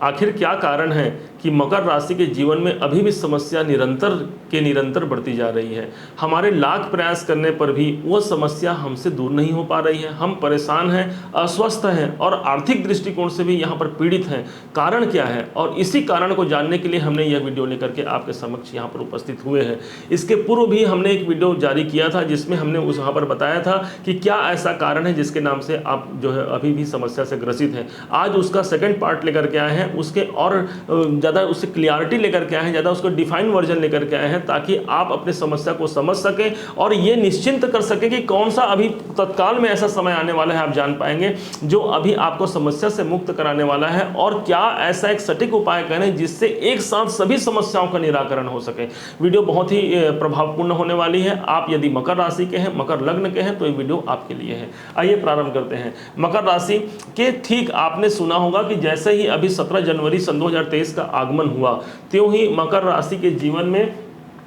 आखिर क्या कारण है कि मकर राशि के जीवन में अभी भी समस्या निरंतर बढ़ती जा रही है। हमारे लाख प्रयास करने पर भी वो समस्या हमसे दूर नहीं हो पा रही है। हम परेशान हैं, अस्वस्थ हैं और आर्थिक दृष्टिकोण से भी यहाँ पर पीड़ित हैं। कारण क्या है, और इसी कारण को जानने के लिए हमने यह वीडियो लेकर के आपके समक्ष यहाँ पर उपस्थित हुए हैं। इसके पूर्व भी हमने एक वीडियो जारी किया था जिसमें हमने उस यहाँ पर बताया था कि क्या ऐसा कारण है जिसके नाम से आप जो है अभी भी समस्या से ग्रसित हैं। आज उसका सेकंड पार्ट लेकर के आए हैं, उसके और ज़्यादा उससे क्लियरिटी लेकर के आए हैं, ज़्यादा उसको डिफाइन वर्जन लेकर के आए हैं, ताकि आप अपने समस्या को समझ सकें और ये निश्चिंत कर सकें कि कौन सा अभी तत्काल में ऐसा समय आने वाला है, आप जान पाएंगे जो अभी आपको समस्या से मुक्त कराने वाला है, और क्या ऐसा एक सटीक उपाय करें जिससे एक साथ सभी समस्याओं का निराकरण हो सके। वीडियो बहुत ही प्रभावपूर्ण होने वाली है। आप यदि मकर राशि के हैं, मकर लग्न के हैं, तो ये वीडियो आपके लिए है। आइए प्रारंभ करते हैं। मकर राशि के ठीक आपने सुना होगा कि जैसे ही अभी 17 जनवरी सन 2023 का आगमन हुआ, त्यों ही मकर राशि के जीवन में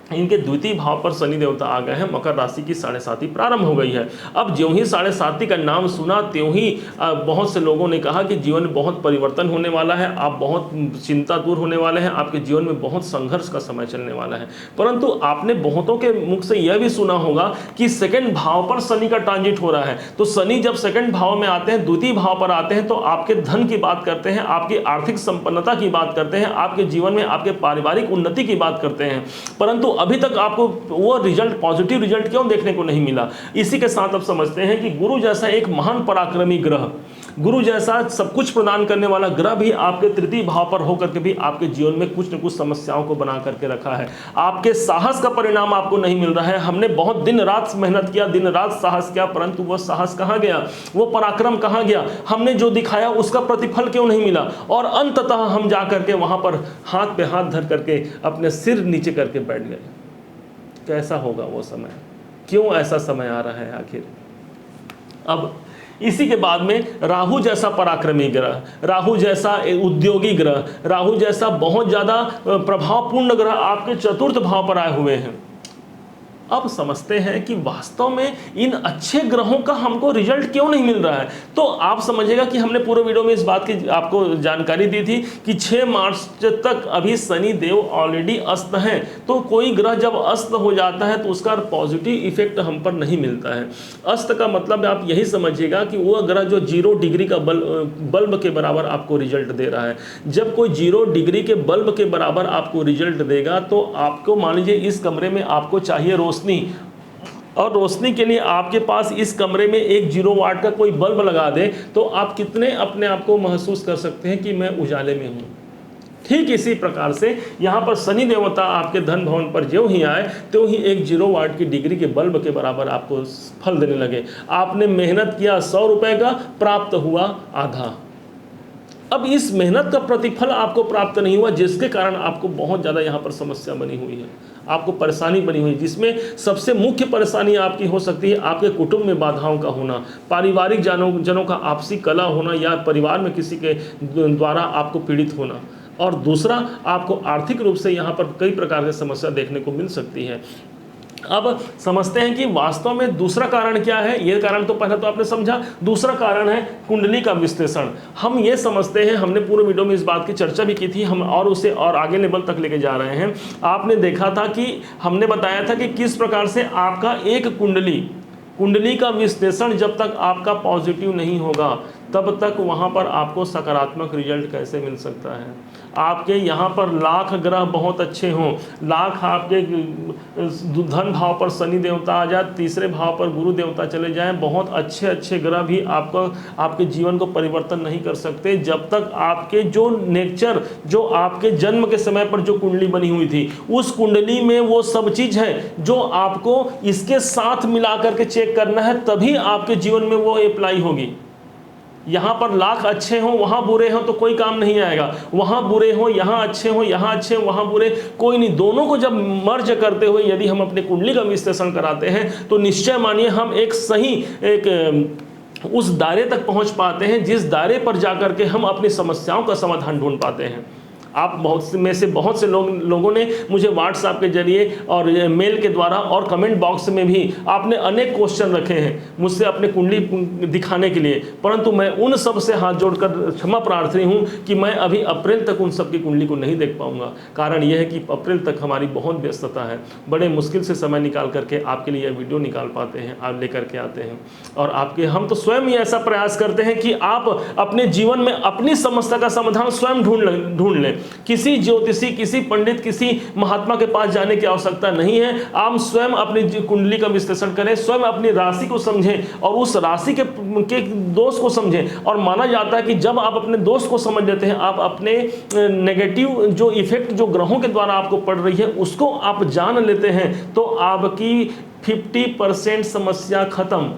इनके द्वितीय भाव पर शनि देवता आ गए हैं। मकर राशि की 7.5 प्रारंभ हो गई है। अब ज्यों ही 7.5 का नाम सुना त्यों ही बहुत से लोगों ने कहा कि जीवन में बहुत परिवर्तन होने वाला है, आप बहुत चिंता दूर होने वाले हैं, आपके जीवन में बहुत संघर्ष का समय चलने वाला है। परंतु आपने बहुतों के मुख से यह भी सुना होगा कि सेकंड भाव पर शनि का ट्रांजिट हो रहा है। तो शनि जब सेकंड भाव में आते हैं, द्वितीय भाव पर आते हैं, तो आपके धन की बात करते हैं, आपकी आर्थिक संपन्नता की बात करते हैं, आपके जीवन में आपके पारिवारिक उन्नति की बात करते हैं। परंतु अभी तक आपको वो रिजल्ट, पॉजिटिव रिजल्ट क्यों देखने को नहीं मिला? इसी के साथ अब समझते हैं कि गुरु जैसा एक महान पराक्रमी ग्रह, गुरु जैसा सब कुछ प्रदान करने वाला ग्रह भी आपके तृतीय भाव पर होकर के भी आपके जीवन में कुछ न कुछ समस्याओं को बना करके रखा है। आपके साहस का परिणाम आपको नहीं मिल रहा है। हमने बहुत दिन रात मेहनत किया, दिन रात साहस किया, परंतु वह साहस कहाँ गया, वो पराक्रम कहाँ गया? हमने जो दिखाया उसका प्रतिफल क्यों नहीं मिला? और अंततः हम जा करके वहां पर हाथ पे हाथ धर करके अपने सिर नीचे करके बैठ गए। कैसा होगा वो समय? क्यों ऐसा समय आ रहा है आखिर? अब इसी के बाद में राहु जैसा पराक्रमी ग्रह, राहु जैसा उद्योगी ग्रह, राहु जैसा बहुत ज्यादा प्रभावपूर्ण ग्रह आपके चतुर्थ भाव पर आए हुए हैं। अब समझते हैं कि वास्तव में इन अच्छे ग्रहों का हमको रिजल्ट क्यों नहीं मिल रहा है। तो आप समझिएगा कि हमने पूरे वीडियो में इस बात की आपको जानकारी दी थी कि 6 मार्च तक अभी शनि देव ऑलरेडी अस्त हैं। तो कोई ग्रह जब अस्त हो जाता है तो उसका पॉजिटिव इफेक्ट हम पर नहीं मिलता है। अस्त का मतलब आप यही समझिएगा कि वह ग्रह जो 0 डिग्री का बल्ब के बराबर आपको रिजल्ट दे रहा है। जब कोई 0 डिग्री के बल्ब के बराबर आपको रिजल्ट देगा तो आपको मान लीजिए इस कमरे में आपको चाहिए रोशनी, और रोशनी के लिए आपके पास इस कमरे में एक 0 वाट का कोई बल्ब लगा दे तो आप कितने अपने आप को महसूस कर सकते हैं कि मैं उजाले में हूं। ठीक इसी प्रकार से यहाँ पर शनि देवता आपके धन भवन पर ज्यों ही आए त्यों ही एक 0 वाट की डिग्री के बल्ब के बराबर आपको फल देने लगे। आपने मेहनत किया 100 रुपए का, प्राप्त हुआ आधा। अब इस मेहनत का प्रतिफल आपको प्राप्त नहीं हुआ, जिसके कारण आपको बहुत ज़्यादा यहाँ पर समस्या बनी हुई है, आपको परेशानी बनी हुई है, जिसमें सबसे मुख्य परेशानी आपकी हो सकती है आपके कुटुंब में बाधाओं का होना, पारिवारिक जनों का आपसी कलह होना, या परिवार में किसी के द्वारा आपको पीड़ित होना। और दूसरा, आपको आर्थिक रूप से यहाँ पर कई प्रकार की समस्या देखने को मिल सकती है। अब समझते हैं कि वास्तव में दूसरा कारण क्या है। ये कारण तो पहले तो आपने समझा, दूसरा कारण है कुंडली का विश्लेषण। हम ये समझते हैं, हमने पूरे वीडियो में इस बात की चर्चा भी की थी, हम और उसे और आगे लेवल तक लेके जा रहे हैं। आपने देखा था कि हमने बताया था कि किस प्रकार से आपका एक कुंडली का विश्लेषण जब तक आपका पॉजिटिव नहीं होगा तब तक वहाँ पर आपको सकारात्मक रिजल्ट कैसे मिल सकता है। आपके यहाँ पर लाख ग्रह बहुत अच्छे हों, लाख आपके धन भाव पर शनि देवता आ जाए, तीसरे भाव पर गुरु देवता चले जाएं, बहुत अच्छे अच्छे ग्रह भी आपके जीवन को परिवर्तन नहीं कर सकते जब तक आपके जो नेचर, जो आपके जन्म के समय पर जो कुंडली बनी हुई थी, उस कुंडली में वो सब चीज़ है जो आपको इसके साथ मिला करके चेक करना है, तभी आपके जीवन में वो अप्लाई होगी। यहाँ पर लाख अच्छे हों, वहाँ बुरे हों तो कोई काम नहीं आएगा, वहाँ बुरे हों, यहाँ अच्छे हों, यहाँ अच्छे हों, वहाँ बुरे, कोई नहीं। दोनों को जब मर्ज करते हुए यदि हम अपने कुंडली का विश्लेषण कराते हैं तो निश्चय मानिए हम एक सही उस दायरे तक पहुँच पाते हैं जिस दायरे पर जाकर के हम अपनी समस्याओं का समाधान ढूंढ पाते हैं। आप बहुत से लोगों ने मुझे व्हाट्सएप के जरिए और मेल के द्वारा और कमेंट बॉक्स में भी आपने अनेक क्वेश्चन रखे हैं मुझसे अपने कुंडली दिखाने के लिए, परंतु मैं उन सब से हाथ जोड़कर क्षमा प्रार्थी हूं कि मैं अभी अप्रैल तक उन सब की कुंडली को नहीं देख पाऊंगा। कारण यह है कि अप्रैल तक हमारी बहुत व्यस्तता है, बड़े मुश्किल से समय निकाल करके आपके लिए यह वीडियो निकाल पाते हैं, आप लेकर के आते हैं। और हम तो स्वयं ही ऐसा प्रयास करते हैं कि आप अपने जीवन में अपनी समस्या का समाधान स्वयं ढूंढ लें। किसी ज्योतिषी, किसी पंडित, किसी महात्मा के पास जाने की आवश्यकता नहीं है। आप स्वयं अपनी कुंडली का विश्लेषण करें, स्वयं अपनी राशि को समझें और उस राशि के दोष को समझें। और माना जाता है कि जब आप अपने दोष को समझ लेते हैं, आप अपने नेगेटिव जो इफेक्ट जो ग्रहों के द्वारा आपको पड़ रही है उसको आप जान लेते हैं, तो आपकी 50% समस्या खत्म।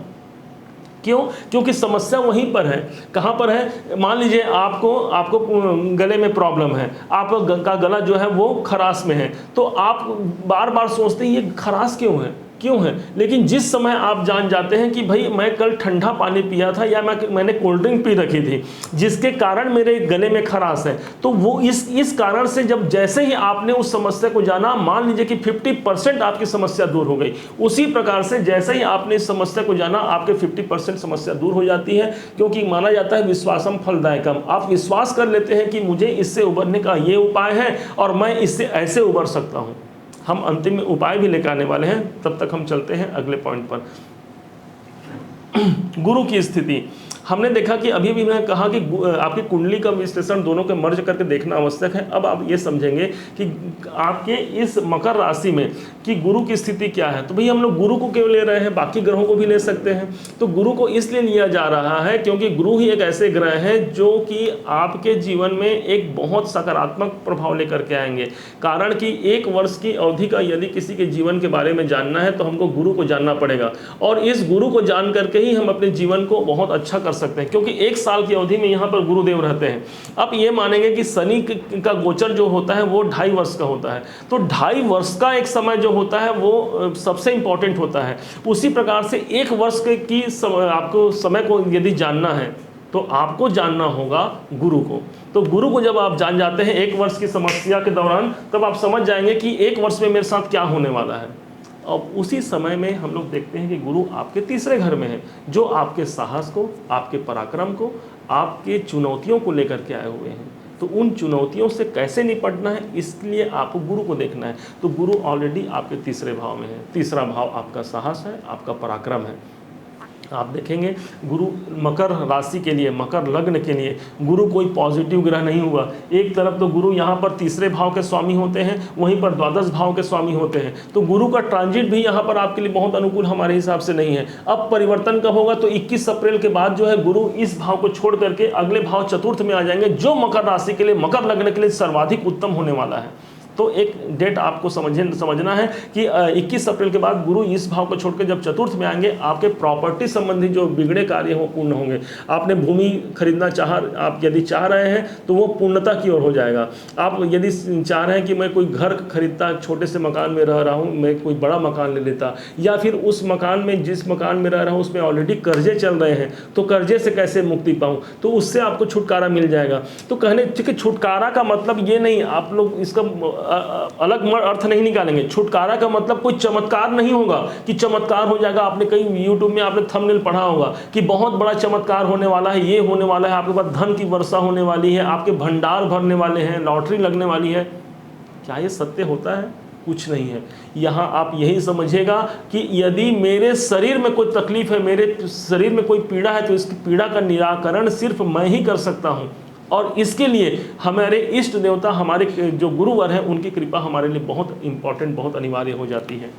क्यों? क्योंकि समस्या वहीं पर है। कहाँ पर है? मान लीजिए आपको गले में प्रॉब्लम है, आपका गला जो है वो खराश में है, तो आप बार बार सोचते हैं ये खराश क्यों है। लेकिन जिस समय आप जान जाते हैं कि भाई मैं कल ठंडा पानी पिया था या मैंने कोल्ड ड्रिंक पी रखी थी जिसके कारण मेरे गले में खराश है, तो वो इस कारण से जब जैसे ही आपने उस समस्या को जाना, मान लीजिए कि 50% आपकी समस्या दूर हो गई। उसी प्रकार से जैसे ही आपने इस समस्या को जाना, आपके 50% समस्या दूर हो जाती है। क्योंकि माना जाता है विश्वासम फलदायकम। आप विश्वास कर लेते हैं कि मुझे इससे उबरने का ये उपाय है और मैं इससे ऐसे उबर सकता हूँ। हम अंतिम उपाय भी लेकर आने वाले हैं, तब तक हम चलते हैं अगले पॉइंट पर। गुरु की स्थिति हमने देखा कि अभी भी मैं कहा कि आपकी कुंडली का विश्लेषण दोनों के मर्ज करके देखना आवश्यक है। अब आप ये समझेंगे कि आपके इस मकर राशि में कि गुरु की स्थिति क्या है। तो भाई हम लोग गुरु को क्यों ले रहे हैं, बाकी ग्रहों को भी ले सकते हैं। तो गुरु को इसलिए लिया जा रहा है क्योंकि गुरु ही एक ऐसे ग्रह है जो कि आपके जीवन में एक बहुत सकारात्मक प्रभाव लेकर के आएंगे। कारण कि 1 वर्ष की अवधि का यदि किसी के जीवन के बारे में जानना है तो हमको गुरु को जानना पड़ेगा, और इस गुरु को जान करके ही हम अपने जीवन को बहुत अच्छा कर सकते हैं। क्योंकि 1 साल की अवधि में यहाँ पर गुरुदेव रहते हैं। आप ये मानेंगे कि शनि का गोचर जो होता है वो 2.5 वर्ष का होता है, तो 2.5 वर्ष का एक समय जो होता है वो सबसे इंपॉर्टेंट होता है। उसी प्रकार से 1 वर्ष की आपको समय को यदि जानना है तो आपको जानना होगा गुरु को। तो गुरु को जब आप जान जाते हैं 1 वर्ष की समस्या के दौरान, तब आप समझ जाएंगे कि 1 वर्ष में मेरे साथ क्या होने वाला है। और उसी समय में हम लोग देखते हैं कि गुरु आपके तीसरे घर में है, जो आपके साहस को, आपके पराक्रम को, आपके चुनौतियों को लेकर के आए हुए हैं। तो उन चुनौतियों से कैसे निपटना है, इसलिए आपको गुरु को देखना है। तो गुरु ऑलरेडी आपके तीसरे भाव में है। तीसरा भाव आपका साहस है, आपका पराक्रम है। आप देखेंगे गुरु मकर राशि के लिए, मकर लग्न के लिए गुरु कोई पॉजिटिव ग्रह नहीं हुआ। एक तरफ तो गुरु यहाँ पर तीसरे भाव के स्वामी होते हैं, वहीं पर द्वादश भाव के स्वामी होते हैं। तो गुरु का ट्रांजिट भी यहाँ पर आपके लिए बहुत अनुकूल हमारे हिसाब से नहीं है। अब परिवर्तन कब होगा? तो 21 अप्रैल के बाद जो है गुरु इस भाव को छोड़ करके अगले भाव चतुर्थ में आ जाएंगे, जो मकर राशि के लिए, मकर लग्न के लिए सर्वाधिक उत्तम होने वाला है। तो एक डेट आपको समझना है कि 21 अप्रैल के बाद गुरु इस भाव को छोड़कर जब चतुर्थ में आएंगे, आपके प्रॉपर्टी संबंधी जो बिगड़े कार्य हो पूर्ण होंगे। आपने भूमि खरीदना आप यदि चाह रहे हैं तो वो पूर्णता की ओर हो जाएगा। आप यदि चाह रहे हैं कि मैं कोई घर खरीदता, छोटे से मकान में रह रहा हूँ, मैं कोई बड़ा मकान ले लेता, या फिर उस मकान में, जिस मकान में रह रहा हूँ उसमें ऑलरेडी कर्जे चल रहे हैं, तो कर्जे से कैसे मुक्ति पाऊँ, तो उससे आपको छुटकारा मिल जाएगा। तो कहने कि छुटकारा का मतलब ये नहीं, आप लोग इसका अलग अर्थ नहीं निकालेंगे। छुटकारा का मतलब कोई चमत्कार नहीं होगा कि चमत्कार हो जाएगा। आपने कहीं यूट्यूब में आपने थंबनेल पढ़ा होगा कि बहुत बड़ा चमत्कार होने वाला है, ये होने वाला है, आपके पास धन की वर्षा होने वाली है, आपके भंडार भरने वाले हैं, लॉटरी लगने वाली है। क्या ये सत्य होता है? कुछ नहीं है। यहाँ आप यही समझिएगा कि यदि मेरे शरीर में कोई तकलीफ है, मेरे शरीर में कोई पीड़ा है, तो इसकी पीड़ा का निराकरण सिर्फ मैं ही कर सकता हूँ। और इसके लिए हमारे इष्ट देवता, हमारे जो गुरुवर हैं, उनकी कृपा हमारे लिए बहुत इंपॉर्टेंट, बहुत अनिवार्य हो जाती है।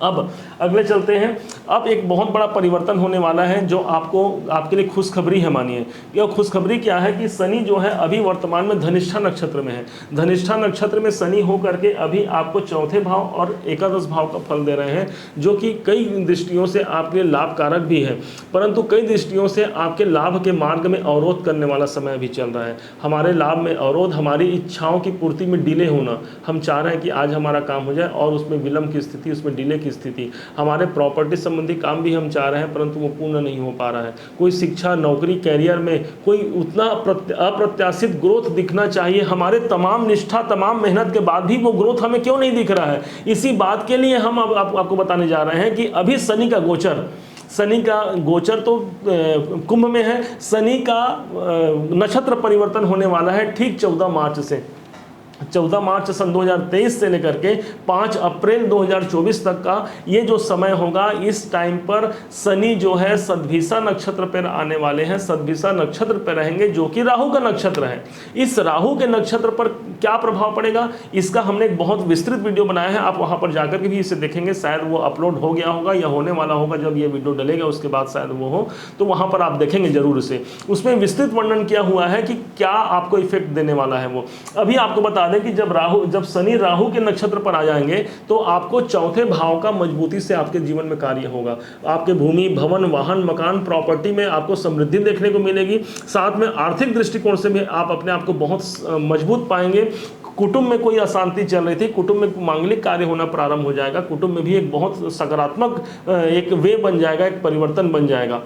अब अगले चलते हैं। अब एक बहुत बड़ा परिवर्तन होने वाला है जो आपके लिए खुशखबरी है। मानिए यह खुशखबरी क्या है कि शनि जो है अभी वर्तमान में धनिष्ठा नक्षत्र में है। धनिष्ठा नक्षत्र में शनि हो करके अभी आपको चौथे भाव और एकादश भाव का फल दे रहे हैं, जो कि कई दृष्टियों से आपके लिए लाभकारक भी है, परंतु कई दृष्टियों से आपके लाभ के मार्ग में अवरोध करने वाला समय भी चल रहा है। हमारे लाभ में अवरोध, हमारी इच्छाओं की पूर्ति में डिले होना। हम चाह रहे हैं कि आज हमारा काम हो जाए और उसमें विलंब की स्थिति, उसमें डिले की की स्थिति, हमारे प्रॉपर्टी संबंधी काम भी हम चाह रहे हैं परंतु वो पूर्ण नहीं हो पा रहा है, कोई शिक्षा, नौकरी, कैरियर में कोई उतना अप्रत्याशित ग्रोथ दिखना चाहिए, हमारे तमाम निष्ठा, तमाम मेहनत के बाद भी वो ग्रोथ हमें क्यों नहीं दिख रहा है। इसी बात के लिए हम अब आपको बताने जा रहे हैं कि अभी शनि का गोचर तो कुंभ में है, शनि का नक्षत्र परिवर्तन होने वाला है ठीक 14 मार्च से। 14 मार्च सन 2023 से लेकर के 5 अप्रैल 2024 तक का ये जो समय होगा, इस टाइम पर शनि जो है सद्भिषा नक्षत्र पर आने वाले हैं, सद्भिषा नक्षत्र पर रहेंगे जो कि राहु का नक्षत्र है। इस राहु के नक्षत्र पर क्या प्रभाव पड़ेगा इसका हमने एक बहुत विस्तृत वीडियो बनाया है, आप वहां पर जाकर के भी इसे देखेंगे, शायद वो अपलोड हो गया होगा या होने वाला होगा, जब ये वीडियो डलेगा उसके बाद शायद वो हो, तो वहां पर आप देखेंगे जरूर इसे। उसमें विस्तृत वर्णन किया हुआ है कि क्या आपको इफेक्ट देने वाला है वो। अभी आपको बता दें कि जब शनि राहु के नक्षत्र पर आ जाएंगे तो आपको चौथे भाव का मजबूती से आपके जीवन में कार्य होगा। आपके भूमि, भवन, वाहन, मकान, प्रॉपर्टी में आपको समृद्धि देखने को मिलेगी। साथ में आर्थिक दृष्टिकोण से भी आप अपने आप को बहुत मजबूत पाएंगे। कुटुंब में कोई अशांति चल रही थी, कुटुंब में मांगलिक कार्य होना प्रारंभ हो जाएगा। कुटुंब में भी एक बहुत सकारात्मक एक वे बन जाएगा, एक परिवर्तन बन जाएगा।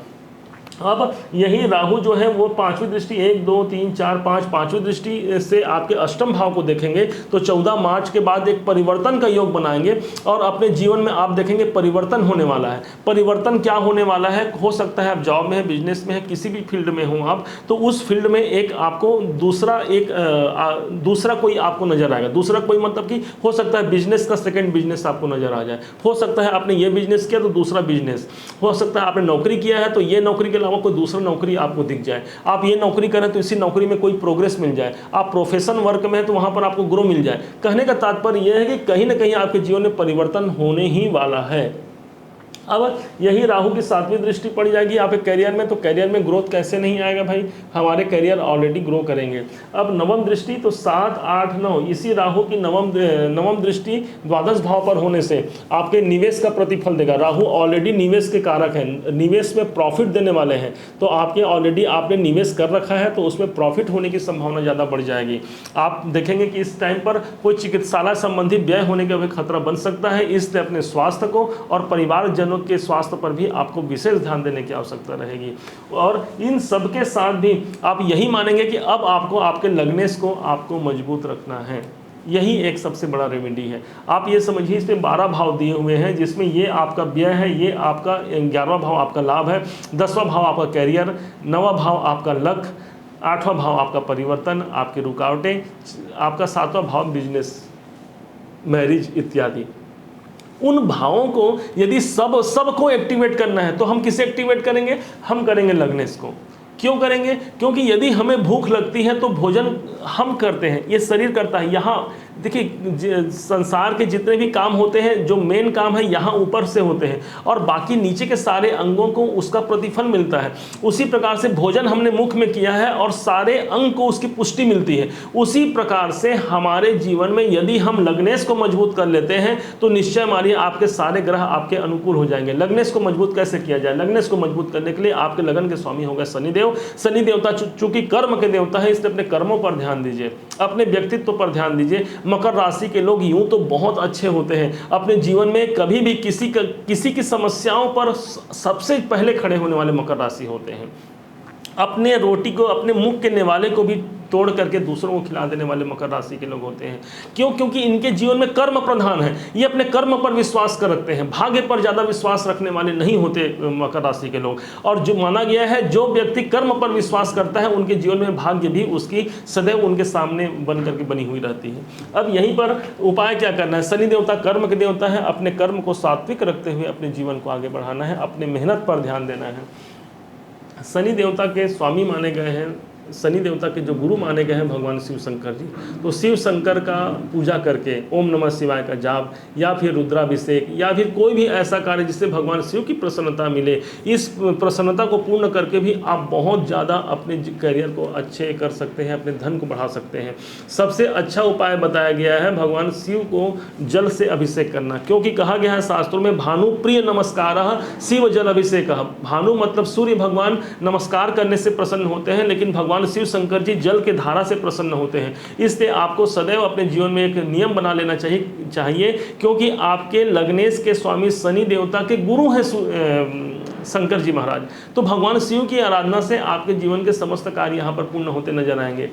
अब यही राहु जो है वो पांचवी दृष्टि 1 2 3 4 5 पांचवी दृष्टि से आपके अष्टम भाव को देखेंगे तो 14 मार्च के बाद एक परिवर्तन का योग बनाएंगे और अपने जीवन में आप देखेंगे परिवर्तन होने वाला है। परिवर्तन क्या होने वाला है, हो सकता है आप जॉब में है, बिजनेस में है, किसी भी फील्ड में हो आप, तो उस फील्ड में एक आपको दूसरा कोई आपको नजर आएगा। दूसरा कोई मतलब कि हो सकता है बिजनेस का सेकंड बिजनेस आपको नजर आ जाए, हो सकता है आपने ये बिजनेस किया तो दूसरा बिजनेस, हो सकता है आपने नौकरी किया है तो ये नौकरी के अलावा कोई दूसरा नौकरी आपको दिख जाए। आप ये नौकरी करें तो इसी नौकरी में कोई प्रोग्रेस मिल जाए। आप प्रोफेशन वर्क में है तो वहां पर आपको ग्रो मिल जाए। कहने का तात्पर्य यह है कि कहीं ना कहीं आपके जीवन में परिवर्तन होने ही वाला है। अब यही राहु की 7वीं दृष्टि पड़ जाएगी आपके करियर में, तो करियर में ग्रोथ कैसे नहीं आएगा भाई, हमारे करियर ऑलरेडी ग्रो करेंगे। अब नवम दृष्टि तो 7 8 9 इसी राहु की नवम दृष्टि द्वादश भाव पर होने से आपके निवेश का प्रतिफल देगा। राहु ऑलरेडी निवेश के कारक हैं, निवेश में प्रॉफिट देने वाले हैं, तो आपके ऑलरेडी आपने निवेश कर रखा है तो उसमें प्रॉफिट होने की संभावना ज़्यादा बढ़ जाएगी। आप देखेंगे कि इस टाइम पर कोई चिकित्सालय संबंधी व्यय होने का भी खतरा बन सकता है, इसलिए अपने स्वास्थ्य को और परिवारजनों के स्वास्थ्य पर भी आपको विशेष ध्यान देने की आवश्यकता रहेगी। और इन सब के साथ भी आप यही मानेंगे कि अब आपको आपके लग्नेश को आपको मजबूत रखना है। यही एक सबसे बड़ा रेमेडी है। आप ये समझिए इसमें 12 भाव दिए हुए हैं, जिसमें ये आपका व्यय है, ये आपका 11वां भाव आपका लाभ है, 10वां भाव आपका कैरियर, 9वां भाव आपका लक, 8वां भाव आपका परिवर्तन, आपकी रुकावटें, आपका 7वां भाव बिजनेस, मैरिज इत्यादि। उन भावों को यदि सबको एक्टिवेट करना है तो हम किसे एक्टिवेट करेंगे, हम करेंगे लग्नेश को। क्यों करेंगे, क्योंकि यदि हमें भूख लगती है तो भोजन हम करते हैं, ये शरीर करता है। यहाँ देखिए संसार के जितने भी काम होते हैं, जो मेन काम है यहाँ ऊपर से होते हैं और बाकी नीचे के सारे अंगों को उसका प्रतिफल मिलता है। उसी प्रकार से भोजन हमने मुख में किया है और सारे अंग को उसकी पुष्टि मिलती है। उसी प्रकार से हमारे जीवन में यदि हम लग्नेश को मजबूत कर लेते हैं तो निश्चय मानिए आपके सारे ग्रह आपके अनुकूल हो जाएंगे। लग्नेश को मजबूत कैसे किया जाए, लग्नेश को मजबूत करने के लिए आपके लगन के स्वामी होगा शनिदेव। शनि देवता चूंकि कर्म के देवता है, इसलिए अपने कर्मों पर ध्यान दीजिए, अपने व्यक्तित्व पर ध्यान दीजिए। मकर राशि के लोग यूं तो बहुत अच्छे होते हैं, अपने जीवन में कभी भी किसी की समस्याओं पर सबसे पहले खड़े होने वाले मकर राशि होते हैं। अपने रोटी को, अपने मुख के निवाले को भी तोड़ करके दूसरों को खिला देने वाले मकर राशि के लोग होते हैं। क्यों? क्योंकि इनके जीवन में कर्म प्रधान है, ये अपने कर्म पर विश्वास कर रखते हैं, भाग्य पर ज़्यादा विश्वास रखने वाले नहीं होते मकर राशि के लोग। और जो माना गया है जो व्यक्ति कर्म पर विश्वास करता है उनके जीवन में भाग्य भी उसकी सदैव उनके सामने बन करके बनी हुई रहती है। अब यहीं पर उपाय क्या करना है, शनि देवता कर्म के देवता है, अपने कर्म को सात्विक रखते हुए अपने जीवन को आगे बढ़ाना है, अपने मेहनत पर ध्यान देना है। शनि देवता के स्वामी माने गए हैं, शनि देवता के जो गुरु माने गए हैं भगवान शिव शंकर जी, तो शिव शंकर का पूजा करके ओम नमः शिवाय का जाप या फिर रुद्राभिषेक या फिर कोई भी ऐसा कार्य जिससे भगवान शिव की प्रसन्नता मिले, इस प्रसन्नता को पूर्ण करके भी आप बहुत ज़्यादा अपने करियर को अच्छे कर सकते हैं, अपने धन को बढ़ा सकते हैं। सबसे अच्छा उपाय बताया गया है भगवान शिव को जल से अभिषेक करना, क्योंकि कहा गया है शास्त्रों में भानु प्रिय नमस्कार शिव जल अभिषेक। भानु मतलब सूर्य भगवान नमस्कार करने से प्रसन्न होते हैं, लेकिन भगवान भगवान शिव शंकर जी जल के धारा से प्रसन्न होते हैं। इसलिए आपको सदैव अपने जीवन में एक नियम बना लेना चाहिए, क्योंकि आपके लग्नेश के स्वामी शनि देवता के गुरु हैं शंकर जी महाराज। तो भगवान शिव की आराधना से आपके जीवन के समस्त कार्य यहाँ पर पूर्ण होते नजर आएंगे।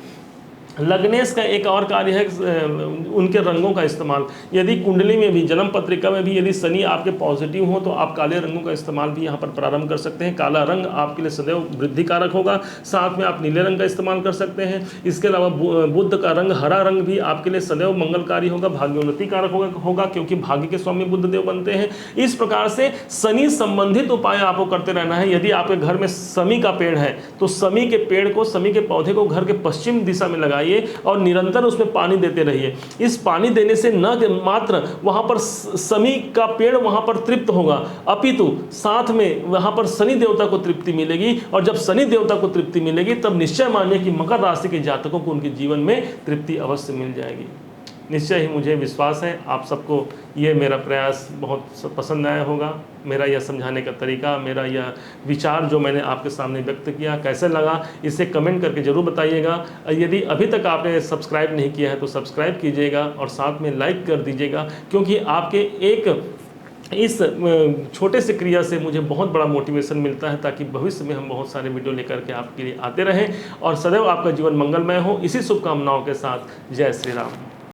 लग्नेश का एक और कार्य है उनके रंगों का इस्तेमाल। यदि कुंडली में भी, जन्म पत्रिका में भी यदि शनि आपके पॉजिटिव हो तो आप काले रंगों का इस्तेमाल भी यहाँ पर प्रारंभ कर सकते हैं। काला रंग आपके लिए सदैव वृद्धि कारक होगा। साथ में आप नीले रंग का इस्तेमाल कर सकते हैं। इसके अलावा बुध का रंग हरा रंग भी आपके लिए सदैव मंगलकारी होगा, भाग्योन्नति कारक होगा, क्योंकि भाग्य के स्वामी बुध देव बनते हैं। इस प्रकार से शनि संबंधित उपाय आपको करते रहना है। यदि आपके घर में समी का पेड़ है तो समी के पेड़ को, समी के पौधे को घर के पश्चिम दिशा में लगाइए और निरंतर उसमें पानी देते रहिए। इस पानी देने से न मात्र वहां पर शनि का पेड़ वहां पर तृप्त होगा, अपितु साथ में वहां पर शनि देवता को तृप्ति मिलेगी। और जब शनि देवता को तृप्ति मिलेगी तब निश्चय मानिए कि मकर राशि के जातकों को उनके जीवन में तृप्ति अवश्य मिल जाएगी। निश्चय ही मुझे विश्वास है आप सबको ये मेरा प्रयास बहुत पसंद आया होगा। मेरा यह समझाने का तरीका, मेरा यह विचार जो मैंने आपके सामने व्यक्त किया कैसे लगा, इसे कमेंट करके ज़रूर बताइएगा। यदि अभी तक आपने सब्सक्राइब नहीं किया है तो सब्सक्राइब कीजिएगा और साथ में लाइक कर दीजिएगा, क्योंकि आपके एक इस छोटे से क्रिया से मुझे बहुत बड़ा मोटिवेशन मिलता है, ताकि भविष्य में हम बहुत सारे वीडियो लेकर के आपके लिए आते रहें और सदैव आपका जीवन मंगलमय हो। इसी शुभकामनाओं के साथ जय श्री राम।